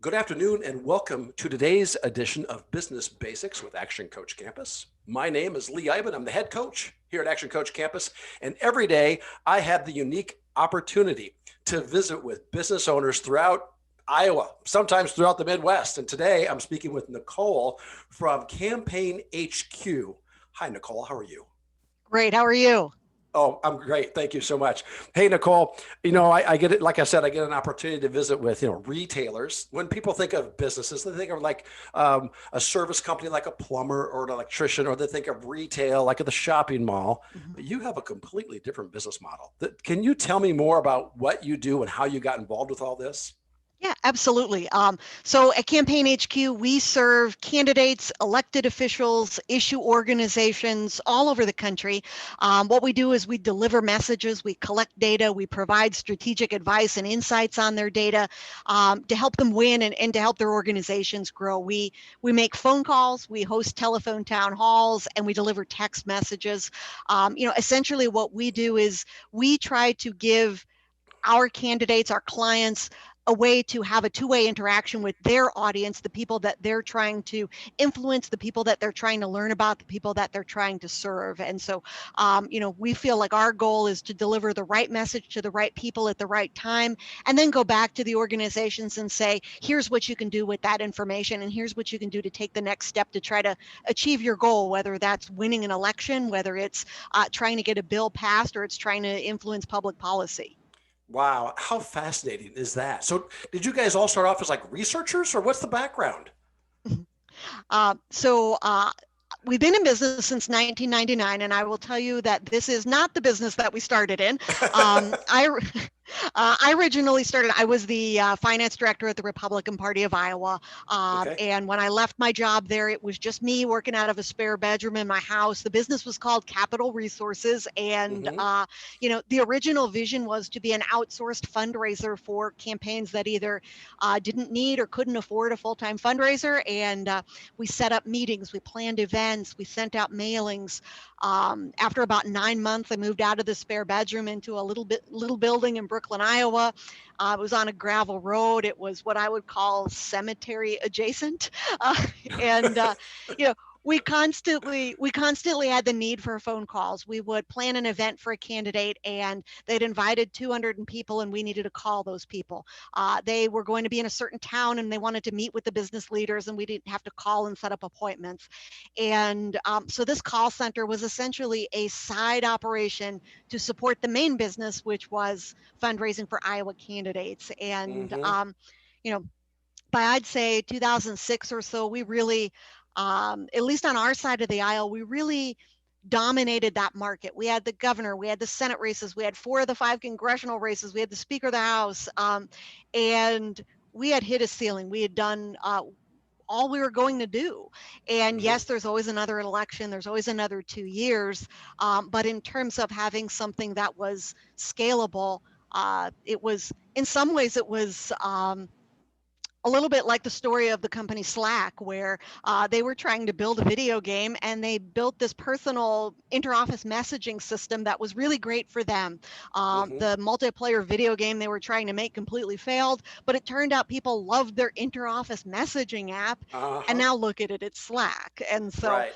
Good afternoon and welcome to today's edition of Business Basics with Action Coach Campus. My name is Lee Iben. I'm the head coach here at Action Coach Campus, and every day I have the unique opportunity to visit with business owners throughout Iowa, sometimes throughout the Midwest. And today I'm speaking with Nicole from Campaign HQ. Hi, Nicole. How are you? Great. How are you? Oh, I'm great. Thank you so much. Hey, Nicole, I get it. Like I said, I get an opportunity to visit with, retailers. When people think of businesses, they think of like a service company, like a plumber or an electrician, or they think of retail, like at the shopping mall. Mhm. But you have a completely different business model. Can you tell me more about what you do and how you got involved with all this? Yeah, absolutely. So at Campaign HQ, we serve candidates, elected officials, issue organizations all over the country. What we do is we deliver messages, we collect data, we provide strategic advice and insights on their data to help them win and to help their organizations grow. We make phone calls, we host telephone town halls, and we deliver text messages. Essentially what we do is we try to give our candidates, our clients, a way to have a two-way interaction with their audience, the people that they're trying to influence, the people that they're trying to learn about, the people that they're trying to serve. And so, we feel like our goal is to deliver the right message to the right people at the right time, and then go back to the organizations and say, here's what you can do with that information, and here's what you can do to take the next step to try to achieve your goal, whether that's winning an election, whether it's trying to get a bill passed, or it's trying to influence public policy. Wow, how fascinating is that? So, did you guys all start off as like researchers, or what's the background? So we've been in business since 1999, and I will tell you that this is not the business that we started in. I I originally started, I was the finance director at the Republican Party of Iowa. Okay. And when I left my job there, it was just me working out of a spare bedroom in my house. The business was called Capital Resources. And, Hmm. the original vision was to be an outsourced fundraiser for campaigns that either didn't need or couldn't afford a full time fundraiser. And we set up meetings, we planned events, we sent out mailings. After about 9 months, I moved out of the spare bedroom into a little building in Brooklyn, Iowa. It was on a gravel road. It was what I would call cemetery adjacent, uh, and you know. We constantly had the need for phone calls. We would plan an event for a candidate, and they'd invited 200 people, and we needed to call those people. They were going to be in a certain town, and they wanted to meet with the business leaders, and we didn't have to call and set up appointments. And so this call center was essentially a side operation to support the main business, which was fundraising for Iowa candidates. And, Hmm. you know, by I'd say 2006 or so, we really, at least on our side of the aisle, we really dominated that market. We had the governor, we had the Senate races, we had 4 of the 5 congressional races, we had the Speaker of the House, and we had hit a ceiling. We had done all we were going to do. And Hmm. yes, there's always another election, there's always another 2 years. But in terms of having something that was scalable, it was, in some ways, it was. A little bit like the story of the company Slack, where they were trying to build a video game and they built this personal interoffice messaging system that was really great for them. Hmm. The multiplayer video game they were trying to make completely failed, but it turned out people loved their interoffice messaging app. And Uh-huh. now look at it, it's Slack. And so Right.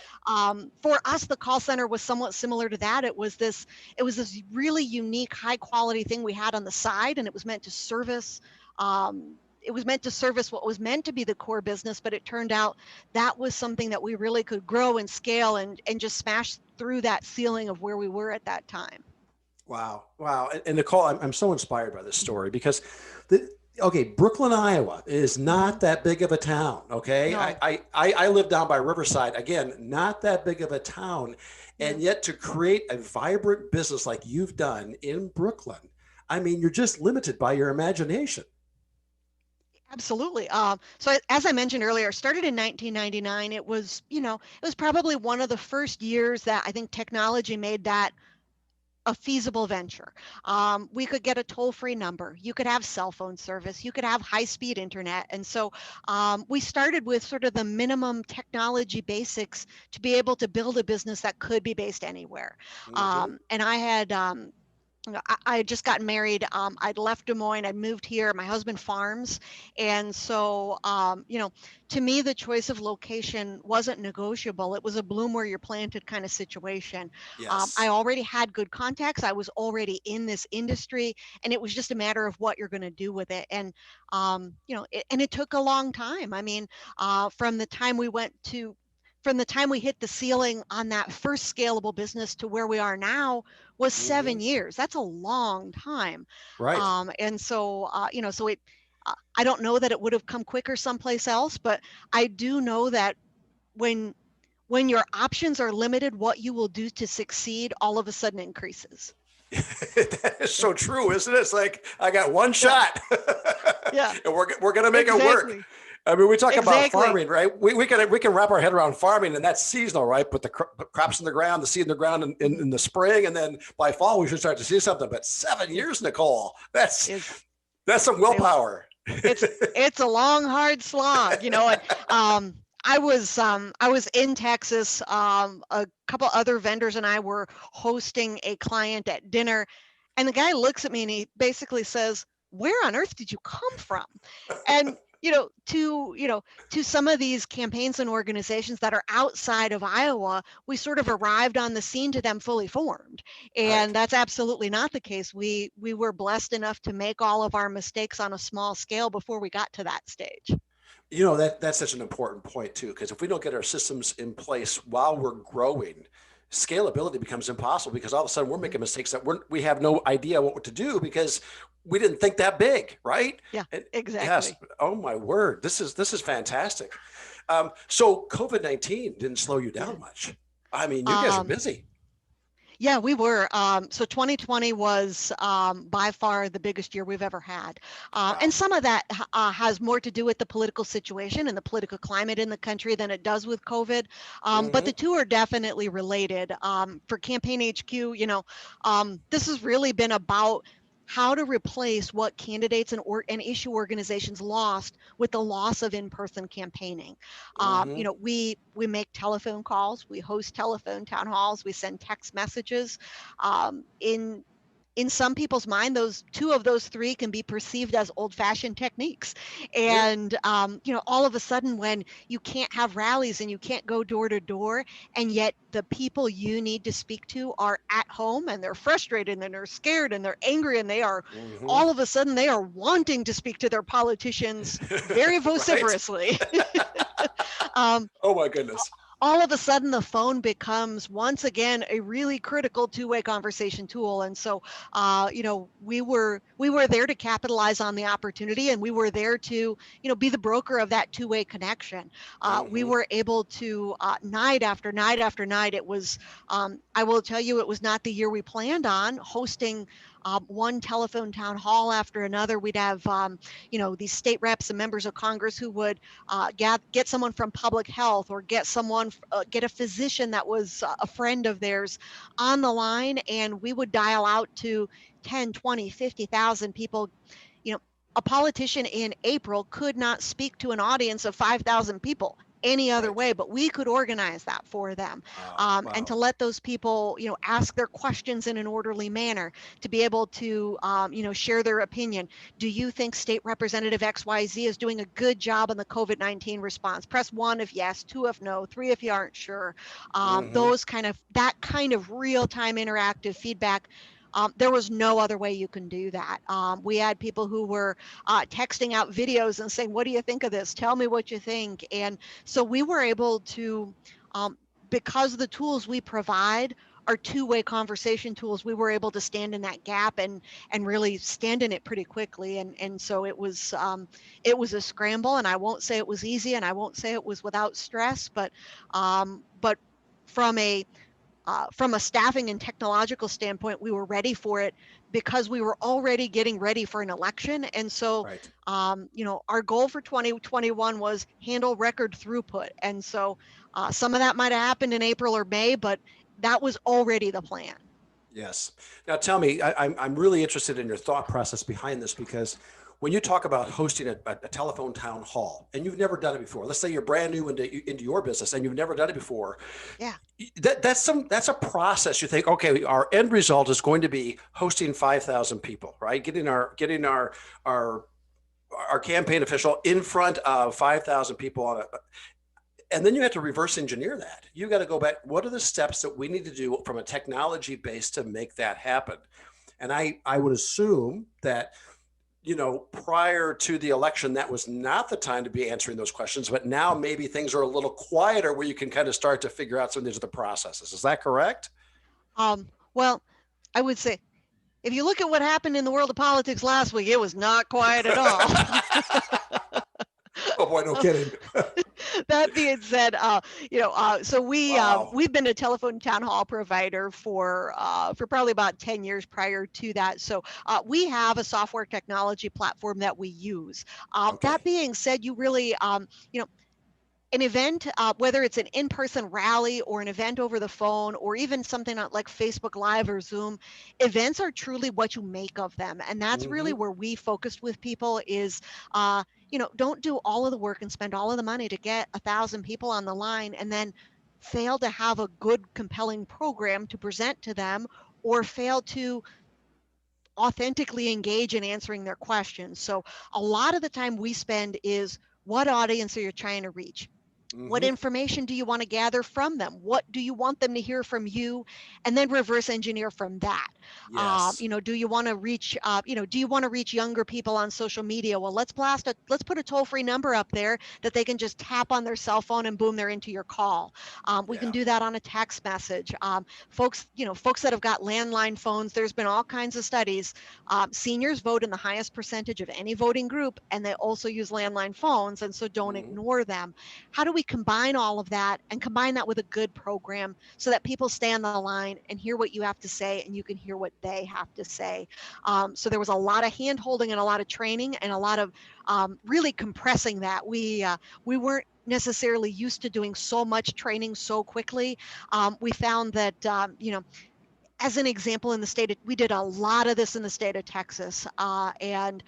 for us, the call center was somewhat similar to that. It was this really unique, high quality thing we had on the side, and it was meant to service what was meant to be the core business, but it turned out that was something that we really could grow and scale and just smash through that ceiling of where we were at that time. Wow. Wow. And Nicole, I'm so inspired by this story because okay, Brooklyn, Iowa is Mm-hmm. not that big of a town. Okay. I, No. I, I live down by Riverside. Again, not that big of a town. Yeah. And yet to create a vibrant business like you've done in Brooklyn, I mean, you're just limited by your imagination. Absolutely. So as I mentioned earlier, started in 1999. It was probably one of the first years that I think technology made that a feasible venture. We could get a toll-free number. You could have cell phone service. You could have high-speed internet. And so we started with sort of the minimum technology basics to be able to build a business that could be based anywhere. Hmm. And I had I had just gotten married. I'd left Des Moines. I'd moved here. My husband farms. And so, to me, the choice of location wasn't negotiable. It was a bloom where you're planted kind of situation. I Yes. already had good contacts. I was already in this industry, and it was just a matter of what you're going to do with it. And, and it took a long time. I mean, from the time we went to, from the time we hit the ceiling on that first scalable business to where we are now was Hmm. 7 years. That's a long time. Right. And so, so I don't know that it would have come quicker someplace else, but I do know that when your options are limited, what you will do to succeed all of a sudden increases. That is Yeah. so true, isn't it? It's like I got one Yeah. shot, Yeah. and we're gonna make it work. Exactly. I mean, we talk about Exactly. farming, right? We can wrap our head around farming, and that's seasonal, right? Put the crops in the ground, the seed in the ground Mhm. in the spring, and then by fall we should start to see something. But seven Yeah. years, Nicole, Is that's some it, willpower. it's a long, hard slog, and I was in Texas. A couple other vendors and I were hosting a client at dinner, and the guy looks at me and he basically says, "Where on earth did you come from?" And to some of these campaigns and organizations that are outside of Iowa, we sort of arrived on the scene to them fully formed, Right. and that's absolutely not the case. We were blessed enough to make all of our mistakes on a small scale before we got to that stage. That's such an important point too, because if we don't get our systems in place while we're growing, scalability becomes impossible because all of a sudden we're Mhm. making mistakes that we have no idea what to do because we didn't think that big, right? Yeah, And yes, exactly. oh my word, this is fantastic. So COVID-19 didn't slow you Yeah. down much. I mean, you guys are Um, busy. Yeah, we were. So 2020 was by far the biggest year we've ever had. And Wow. some of that has more to do with the political situation and the political climate in the country than it does with COVID. But Hmm. the two are definitely related. For Campaign HQ, this has really been about how to replace what candidates and issue organizations lost with the loss of in-person campaigning. Hmm. We make telephone calls, we host telephone town halls, we send text messages. In some people's mind, those two of those three can be perceived as old-fashioned techniques. Yeah. And all of a sudden, when you can't have rallies and you can't go door to door, and yet the people you need to speak to are at home and they're frustrated and they're scared and they're angry and they are Hmm. all of a sudden they are wanting to speak to their politicians very Right. vociferously. um, Oh my goodness. all of a sudden the phone becomes once again a really critical two-way conversation tool. And so we were there to capitalize on the opportunity, and we were there to be the broker of that two-way connection. We Hmm. were able to night after night after night. It was I will tell you, it was not the year we planned on hosting one telephone town hall after another. We'd have these state reps and members of Congress who would get someone from public health, or get a physician that was a friend of theirs on the line, and we would dial out to 10, 20, 50,000 people. you know a politician in April could not speak to an audience of 5,000 people any other Right. way, but we could organize that for them, and Wow. to let those people ask their questions in an orderly manner, to be able to share their opinion. Do you think State Representative XYZ is doing a good job on the COVID-19 response? Press one if yes, two if no, three if you aren't sure. Hmm. That kind of real-time interactive feedback. There was no other way you can do that. We had people who were texting out videos and saying, "What do you think of this? Tell me what you think." And so we were able to, um, because the tools we provide are two-way conversation tools, we were able to stand in that gap and really stand in it pretty quickly. And so it was a scramble, and I won't say it was easy, and I won't say it was without stress, but from a from a staffing and technological standpoint, we were ready for it because we were already getting ready for an election. And so, Right. our goal for 2021 was handle record throughput. And so, some of that might have happened in April or May, but that was already the plan. Yes. Now tell me, I'm really interested in your thought process behind this because when you talk about hosting a telephone town hall and you've never done it before, let's say you're brand new into your business and you've never done it before, Yeah. that's a process. You think, okay, our end result is going to be hosting 5,000 people, right? Our our campaign official in front of 5,000 people on a, and then you have to reverse engineer that. You got to go back. What are the steps that we need to do from a technology base to make that happen? And I would assume that, prior to the election, that was not the time to be answering those questions. But now maybe things are a little quieter where you can kind of start to figure out some of these other processes. Is that correct? Well, I would say if you look at what happened in the world of politics last week, it was not quiet at all. Oh boy, no kidding. That being said, so Wow. we've been a telephone town hall provider for probably about 10 years prior to that. So we have a software technology platform that we use. That Okay. being said, you really, an event, whether it's an in-person rally or an event over the phone or even something like Facebook Live or Zoom, events are truly what you make of them. And that's really Mm-hmm. where we focused with people is, don't do all of the work and spend all of the money to get 1,000 people on the line and then fail to have a good, compelling program to present to them or fail to authentically engage in answering their questions. So a lot of the time we spend is what audience are you trying to reach? What Mm-hmm. information do you want to gather from them? What do you want them to hear from you? And then reverse engineer from that. Yes. Do you want to reach, do you want to reach younger people on social media? Well, let's put a toll-free number up there that they can just tap on their cell phone and boom, they're into your call. We can Yeah. do that on a text message. Folks that have got landline phones, there's been all kinds of studies. Seniors vote in the highest percentage of any voting group, and they also use landline phones, and so don't Mm-hmm. ignore them. How do we combine all of that and combine that with a good program so that people stay on the line and hear what you have to say and you can hear what they have to say? So there was a lot of hand holding and a lot of training and a lot of really compressing that. We weren't necessarily used to doing so much training so quickly. We found that as an example, we did a lot of this in the state of Texas, and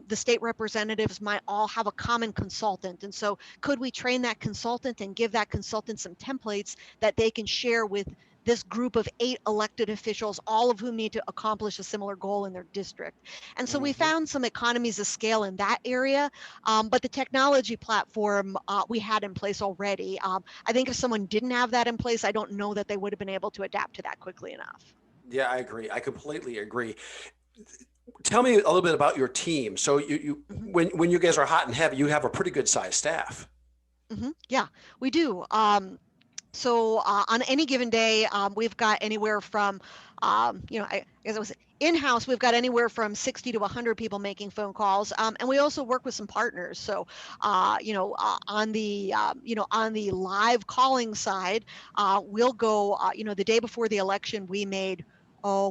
the state representatives might all have a common consultant. And so could we train that consultant and give that consultant some templates that they can share with this group of 8 elected officials, all of whom need to accomplish a similar goal in their district? And so we Mm-hmm. found some economies of scale in that area, but the technology platform we had in place already. I think if someone didn't have that in place, I don't know that they would have been able to adapt to that quickly enough. Yeah, I agree. I completely agree. Tell me a little bit about your team. So Mhm. when you guys are hot and heavy, you have a pretty good sized staff. Yeah, we do. So on any given day, we've got anywhere from, as I was in-house, we've got anywhere from 60 to 100 people making phone calls, and we also work with some partners. So, on the live calling side, we'll go, the day before the election, we made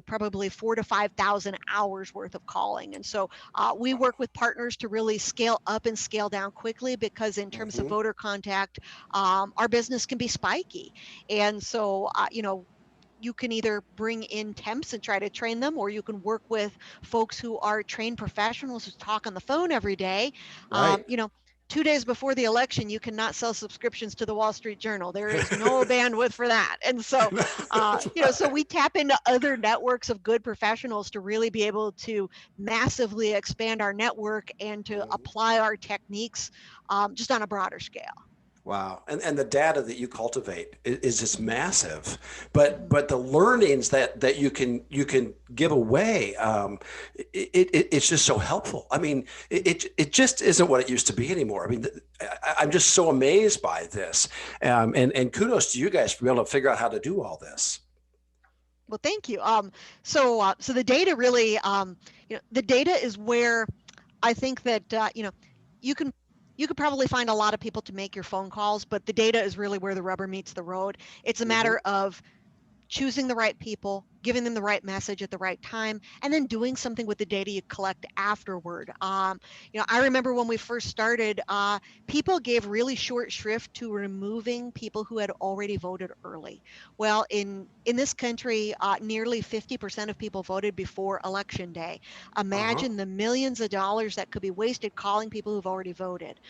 probably 4 to 5 thousand hours worth of calling. And so we Wow. work with partners to really scale up and scale down quickly because in terms of Mm-hmm. voter contact, our business can be spiky. And so, you can either bring in temps and try to train them, or you can work with folks who are trained professionals who talk on the phone every day. Right. 2 days before the election, you cannot sell subscriptions to the Wall Street Journal. There is no bandwidth for that. And so, That's so right. we tap into other networks of good professionals to really be able to massively expand our network and to Mhm. apply our techniques just on a broader scale. Wow. And the data that you cultivate is just Mhm, massive. mhm. But the learnings that you can give away, it's just so helpful. I mean, it just isn't what it used to be anymore. I mean, I'm just so amazed by this. And kudos to you guys for being able to figure out how to do all this. Well, thank you. So the data really, the data is where I think that you can you could probably find a lot of people to make your phone calls, but the data is really where the rubber meets the road. It's a Hmm. matter of choosing the right people, giving them the right message at the right time, and then doing something with the data you collect afterward. I remember when we first started, people gave really short shrift to removing people who had already voted early. Well, in this country, nearly 50% of people voted before election day. Uh-huh. Imagine the millions of dollars that could be wasted calling people who've already voted.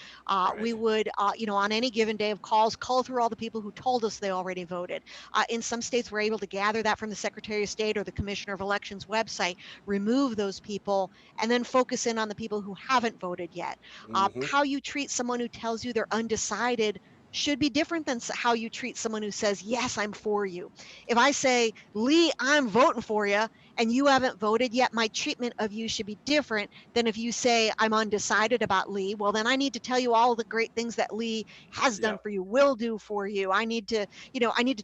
We Right. would, on any given day of calls, call through all the people who told us they already voted. In some states, we're able to gather that from the Secretary of State or the Commissioner of Elections website, remove those people, and then focus in on the people who haven't voted yet. Mm-hmm. How you treat someone who tells you they're undecided should be different than how you treat someone who says, yes, I'm for you. If I say, Lee, I'm voting for you, and you haven't voted yet, my treatment of you should be different than if you say, I'm undecided about Lee. Well, then I need to tell you all the great things that Lee has done Yep. for you, will do for you. I need to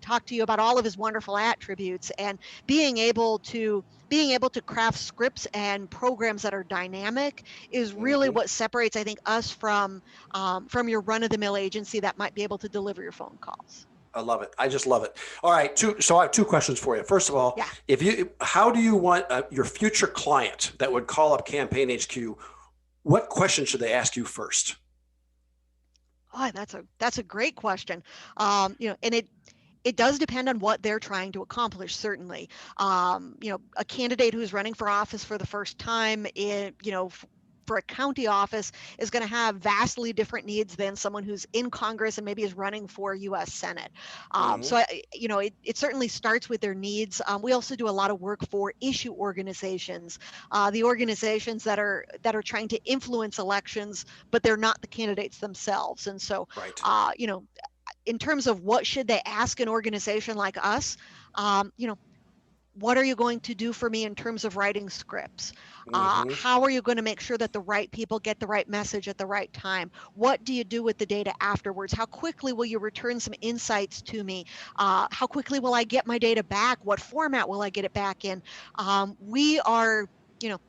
talk to you about all of his wonderful attributes, and being able to craft scripts and programs that are dynamic is really Mm-hmm. what separates, I think, us from your run-of-the-mill agency that might be able to deliver your phone calls. I love it. I just love it. All right. So I have two questions for you. First of all, Yeah. how do you want your future client that would call up Campaign HQ? What question should they ask you first? Oh, that's a great question. And it does depend on what they're trying to accomplish, certainly. A candidate who's running for office for the first time for a county office is going to have vastly different needs than someone who's in Congress and maybe is running for U.S. Senate. Mm-hmm. It certainly starts with their needs. We also do a lot of work for issue organizations, the organizations that are trying to influence elections, but they're not the candidates themselves. And so, Right. uh, you know, in terms of what should they ask an organization like us, um, you know, what are you going to do for me in terms of writing scripts? Mm-hmm. How are you going to make sure that the right people get the right message at the right time? What do you do with the data afterwards? How quickly will you return some insights to me? How quickly will I get my data back? What format will I get it back in? You know,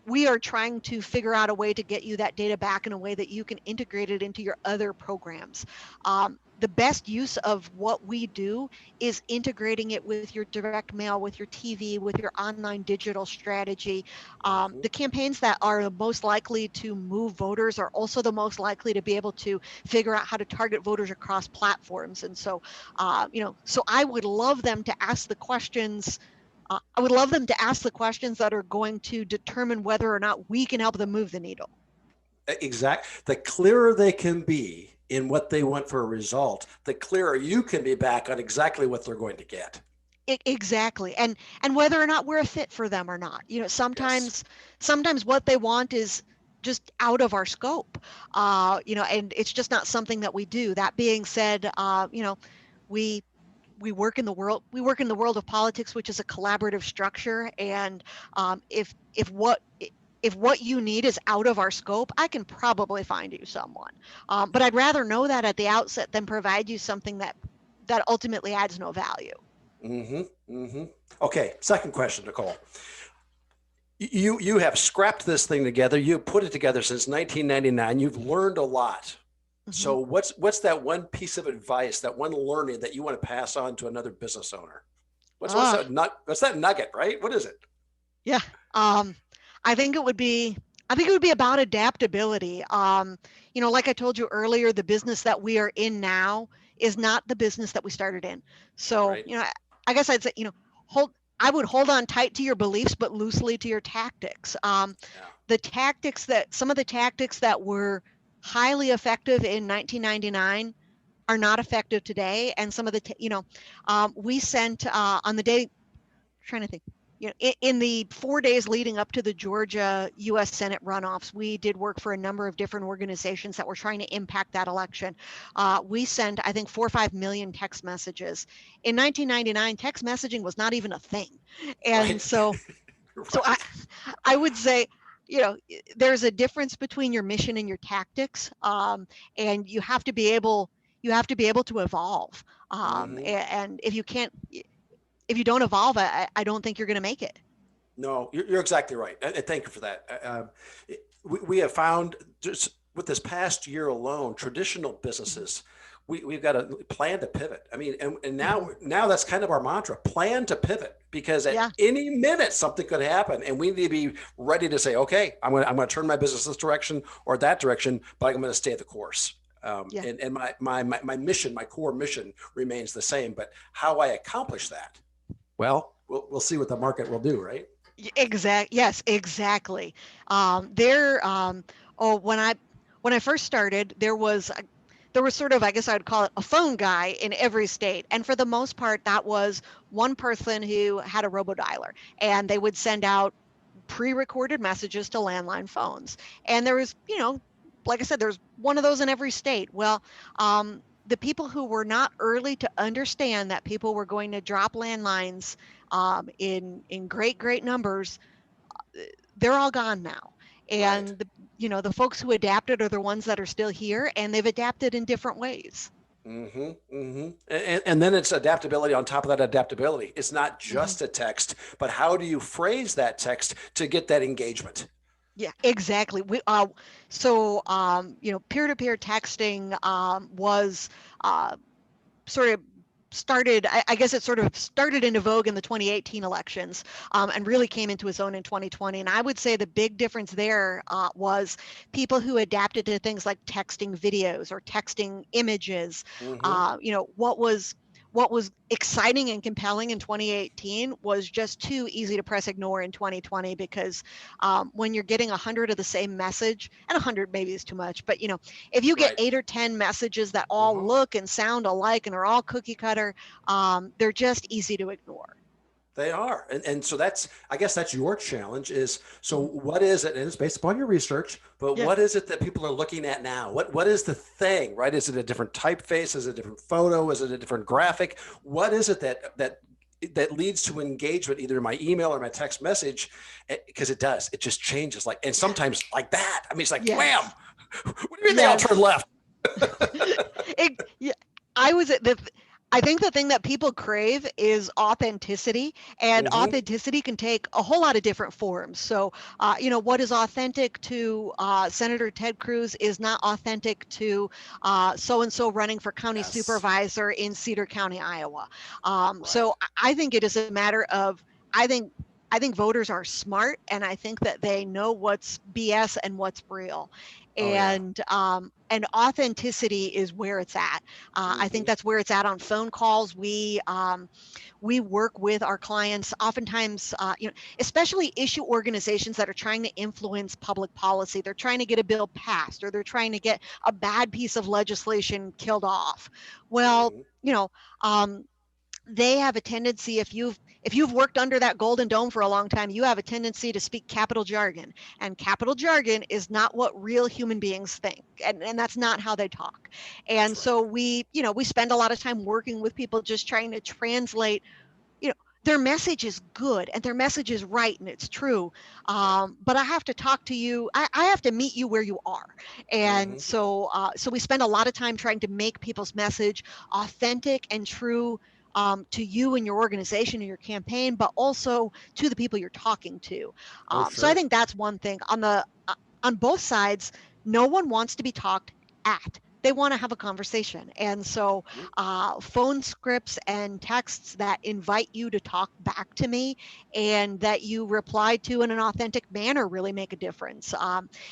we are trying to figure out a way to get you that data back in a way that you can integrate it into your other programs. The best use of what we do is integrating it with your direct mail, with your TV, with your online digital strategy. Mm-hmm. The campaigns that are the most likely to move voters are also the most likely to be able to figure out how to target voters across platforms. And so I would love them to ask the questions. I would love them to ask the questions that are going to determine whether or not we can help them move the needle. Exact. The clearer they can be in what they want for a result, the clearer you can be back on exactly what they're going to get. Exactly. And whether or not we're a fit for them or not. Yes. Sometimes what they want is just out of our scope. And it's just not something that we do. That being said, we we work in the world of politics, which is a collaborative structure. And if what you need is out of our scope, I can probably find you someone. But I'd rather know that at the outset than provide you something that ultimately adds no value. Mm-hmm. Mm-hmm. Okay. Second question, Nicole. You have scrapped this thing together. You put it together since 1999. You've learned a lot. Mhm. So what's that one piece of advice, that one learning that you want to pass on to another business owner? Ah, What's that nugget, right? What is it? yeah. Um, I think it would be I think it would be about adaptability. Like I told you earlier, the business that we are in now is not the business that we started in. So, Right. I guess I'd say, hold I would hold on tight to your beliefs, but loosely to your tactics. Yeah. Some of the tactics that were highly effective in 1999 are not effective today, and some of we sent on the day trying to think. In the 4 days leading up to the Georgia U.S. Senate runoffs, we did work for a number of different organizations that were trying to impact that election. We sent, I think, 4 or 5 million text messages. In 1999, text messaging was not even a thing, and Right. so I, Right. I would say, there's a difference between your mission and your tactics, and you have to be able to evolve. Mm-hmm. And if you don't evolve, I don't think you're going to make it. No, you're exactly right. And thank you for that. We have found just with this past year alone, traditional Mhm. businesses, we've got to plan to pivot. I mean, and Mhm. now that's kind of our mantra: plan to pivot, because at Yeah. any minute something could happen, and we need to be ready to say, okay, I'm going to turn my business this direction or that direction, but I'm going to stay the course. Yeah. And my mission, my core mission, remains the same. But how I accomplish that, well, we'll see what the market will do, right? Yes, exactly. There, oh, when I first started, there was sort of, I guess I'd call it a phone guy in every state, and for the most part, that was one person who had a robodialer, and they would send out pre-recorded messages to landline phones, and there was, like I said, there's one of those in every state. Well, the people who were not early to understand that people were going to drop landlines in great numbers, they're all gone now. Right. And the folks who adapted are the ones that are still here, and they've adapted in different ways. Mm-hmm, mm-hmm. And then it's adaptability on top of that adaptability. It's not Mhm. just a text, but how do you phrase that text to get that engagement? Yeah, exactly. Peer-to-peer texting was uh, sort of started, I guess it sort of started into vogue in the 2018 elections, and really came into its own in 2020. And I would say the big difference there was people who adapted to things like texting videos or texting images. Mm-hmm. What was exciting and compelling in 2018 was just too easy to press ignore in 2020, because when you're getting 100 of the same message, and 100 maybe is too much, but if you get Right. 8 or 10 messages that all Mm-hmm. look and sound alike and are all cookie cutter, they're just easy to ignore. They are. And so I guess that's your challenge is, so Mhm. what is it? And it's based upon your research, but Yeah. what is it that people are looking at now? What is the thing, right? Is it a different typeface? Is it a different photo? Is it a different graphic? What is it that leads to engagement, either in my email or my text message? Because it does. It just changes, like, and sometimes like that. I mean, it's like, wham! Yes. What do you mean they all turn Yes. left? Yeah, I was at the I think the thing that people crave is authenticity, and Mm-hmm. authenticity can take a whole lot of different forms. So, what is authentic to Senator Ted Cruz is not authentic to so and so running for county Yes. supervisor in Cedar County, Iowa. Right. So I think it is a matter of, I think I think voters are smart, and I think that they know what's BS and what's real, Oh yeah. and authenticity is where it's at. I think Mm-hmm. that's where it's at on phone calls. We work with our clients oftentimes, especially issue organizations that are trying to influence public policy. They're trying to get a bill passed, or they're trying to get a bad piece of legislation killed off. Well, Mm-hmm. um, they have a tendency, if you've worked under that golden dome for a long time, you have a tendency to speak capital jargon, and capital jargon is not what real human beings think, and that's not how they talk. That's And right. so we spend a lot of time working with people, just trying to translate, you know their message is good and their message is right and it's true, Right. but I have to talk to you. I have to meet you where you are. And Mm-hmm. so we spend a lot of time trying to make people's message authentic and true, to you and your organization and your campaign, but also to the people you're talking to. Oh So I sure. think that's one thing on both sides. No one wants to be talked at. They want to have a conversation. And so Mm-hmm. phone scripts and texts that invite you to talk back to me and that you reply to in an authentic manner really make a difference.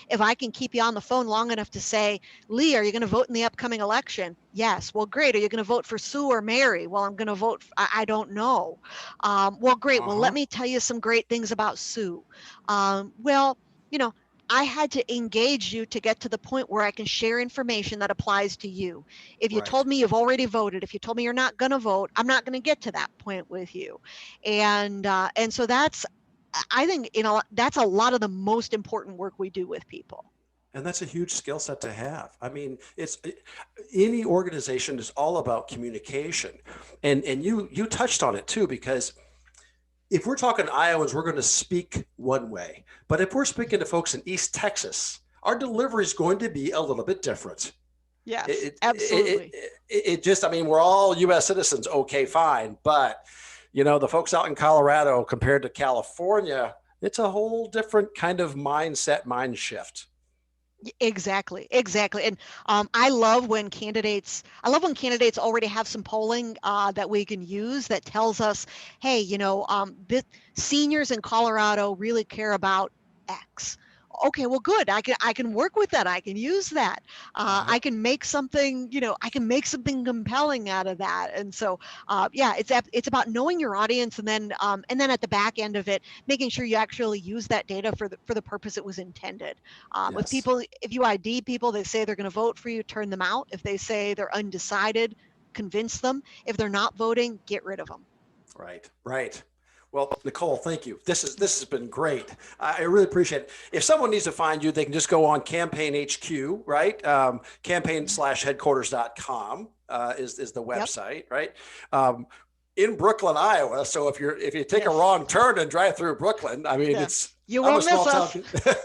If I can keep you on the phone long enough to say, Lee, are you going to vote in the upcoming election? Yes. Well, great. Are you going to vote for Sue or Mary? Well, I'm going to vote. I don't know. Well, great. Well, let Uh-huh. me tell you some great things about Sue. Well, you know, I had to engage you to get to the point where I can share information that applies to you. If you Right. told me you've already voted, if you told me you're not going to vote, I'm not going to get to that point with you. And so I think that's a lot of the most important work we do with people. And that's a huge skill set to have. I mean, any organization is all about communication. And you touched on it too, because if we're talking Iowans, we're going to speak one way. But if we're speaking to folks in East Texas, our delivery is going to be a little bit different. Yes, It, it, absolutely. it, it just, I mean, we're all US citizens. Okay, fine. But, the folks out in Colorado compared to California, it's a whole different kind of mindset, mind shift. Exactly, exactly. And I love when candidates already have some polling that we can use that tells us, hey, this, seniors in Colorado really care about X. Okay, well, good. I can work with that. I can use that. Uh-huh. I can make something, I can make something compelling out of that. And so, yeah, it's about knowing your audience, and then at the back end of it, making sure you actually use that data for the purpose it was intended. With Yes. people, if you ID people, they say they're going to vote for you, turn them out. If they say they're undecided, convince them. If they're not voting, get rid of them. Right. Right. Well, Nicole, thank you. This has been great. I really appreciate it. If someone needs to find you, they can just go on Campaign HQ, right? Campaign/headquarters.com is the Yep. website, right? Um, in Brooklyn, Iowa. So if you take a Yes. wrong turn and drive through Brooklyn, I mean, Yeah. it's You I'm a won't small miss town. us.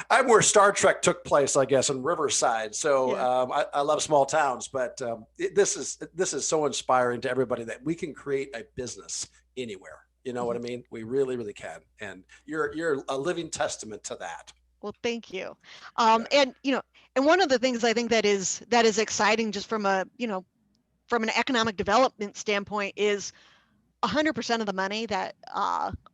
I'm where Star Trek took place, I guess, in Riverside. So Yeah. I love small towns, but this is so inspiring to everybody that we can create a business anywhere. You know what Mhm. I mean? We really, really can, and you're a living testament to that. Well, thank you. Yeah. And one of the things I think that is exciting just from an economic development standpoint is 100% of the money that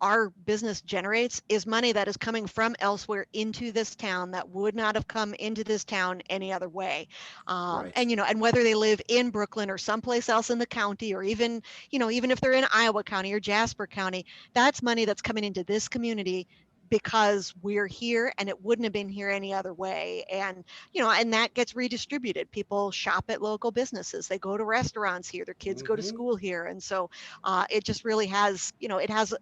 our business generates is money that is coming from elsewhere into this town that would not have come into this town any other way. Right. And whether they live in Brooklyn or someplace else in the county, or even if they're in Iowa County or Jasper County, that's money that's coming into this community because we're here and it wouldn't have been here any other way. And that gets redistributed. People shop at local businesses, they go to restaurants here, their kids go to Hmm. school here. And so it just really has, it has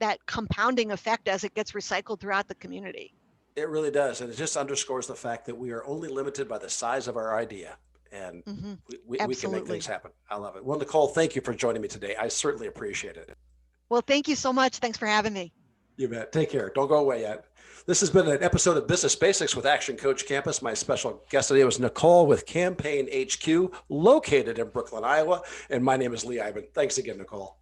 that compounding effect as it gets recycled throughout the community. It really does, and it just underscores the fact that we are only limited by the size of our idea, and Hmm. we can make things Absolutely. happen. I love it. Well, Nicole, thank you for joining me today. I certainly appreciate it. Well, thank you so much. Thanks for having me. You bet. Take care. Don't go away yet. This has been an episode of Business Basics with Action Coach Campus. My special guest today was Nicole with Campaign HQ, located in Brooklyn, Iowa. And my name is Lee Iben. Thanks again, Nicole.